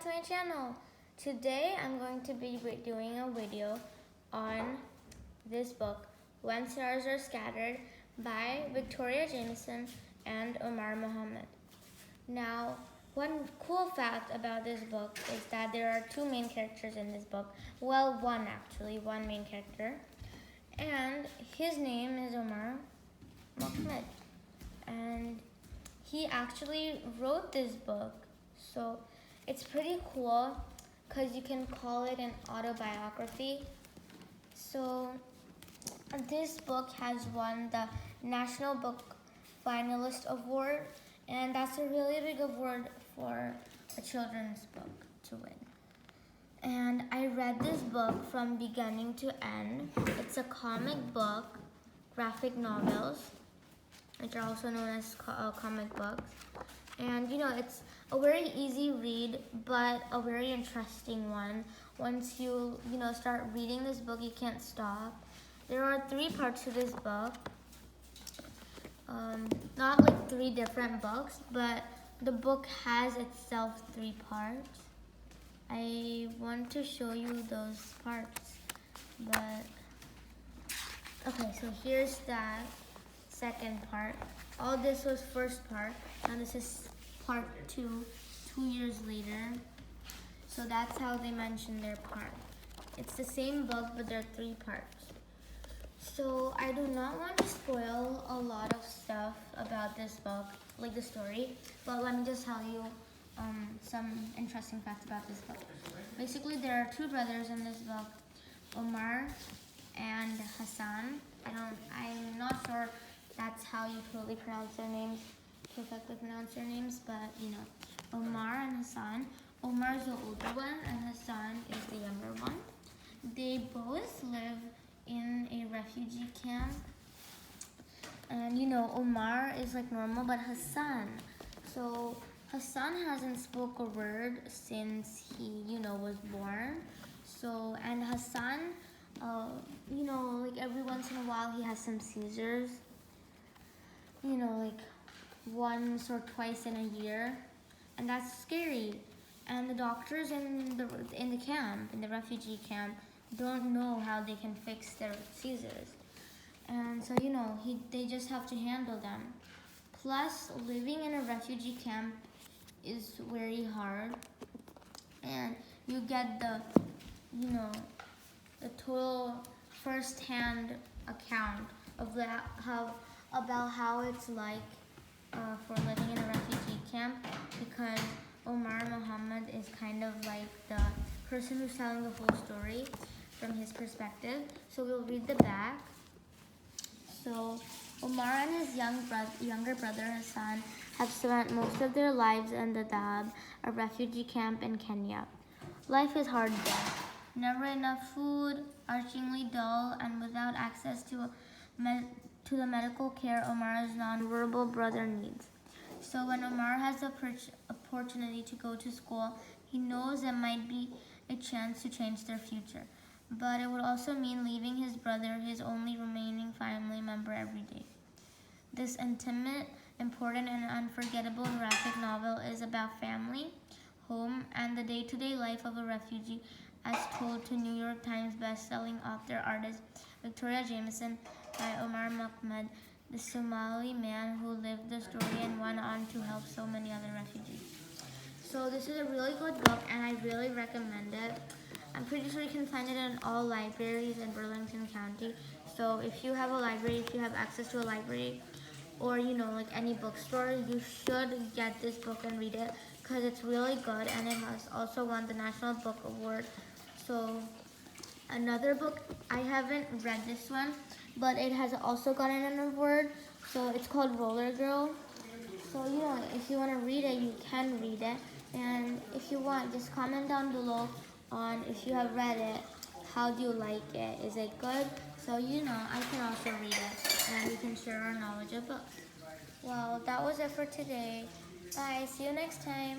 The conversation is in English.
to my channel. Today I'm going to be doing a video on this book, When Stars Are Scattered by Victoria Jameson and Omar Mohammed. Now, one cool fact about this book is that there are two main characters in this book. Well, one main character. And his name is Omar Mohammed. And he actually wrote this book. So it's pretty cool because you can call it an autobiography. So this book has won the National Book Finalist Award, and that's a really big award for a children's book to win. And I read this book from beginning to end. It's a comic book, graphic novels, which are also known as comic books. And it's a very easy read, but a very interesting one. Once you start reading this book, you can't stop. There are 3 parts to this book. Not like 3 different books, but the book has itself 3 parts. I want to show you those parts, but okay, so here's that second part. All this was first part, and this is part 2, 2 years later. So that's how they mention their part. It's the same book, but there are 3 parts. So I do not want to spoil a lot of stuff about this book, like the story, but let me just tell you some interesting facts about this book. Basically, there are 2 brothers in this book, Omar and Hassan. I'm not sure that's how you totally pronounce their names, perfectly pronounce their names, but Omar and Hassan. Omar is the older one and Hassan is the younger one. They both live in a refugee camp. And Omar is like normal, but Hassan hasn't spoke a word since he was born. So, and Hassan like every once in a while he has some seizures, like once or twice in a year, and that's scary. And the doctors in the camp, in the refugee camp, don't know how they can fix their seizures. And so they just have to handle them. Plus, living in a refugee camp is very hard, and you get the total first-hand account of about how it's like for living in a refugee camp, because Omar Mohammed is kind of like the person who's telling the whole story from his perspective. So we'll read the back. So Omar and his younger brother Hassan have spent most of their lives in Dadaab, a refugee camp in Kenya. Life is hard there. Never enough food, archingly dull, and without access to the medical care Omar's nonverbal brother needs. So when Omar has the opportunity to go to school, he knows it might be a chance to change their future. But it would also mean leaving his brother, his only remaining family member, every day. This intimate, important, and unforgettable graphic novel is about family, home, and the day-to-day life of a refugee, as told to New York Times best-selling author-artist Victoria Jameson by Omar Mohammed, the Somali man who lived the story and went on to help so many other refugees. So this is a really good book, and I really recommend it. I'm pretty sure you can find it in all libraries in Burlington County. So if you have a library, if you have access to a library, or like any bookstore, you should get this book and read it, because it's really good, and it has also won the National Book Award. So another book, I haven't read this one, but it has also gotten an award. So it's called Roller Girl. So if you want to read it, you can read it. And if you want, just comment down below on if you have read it. How do you like it? Is it good? So I can also read it, and we can share our knowledge of books. Well, that was it for today. Bye. See you next time.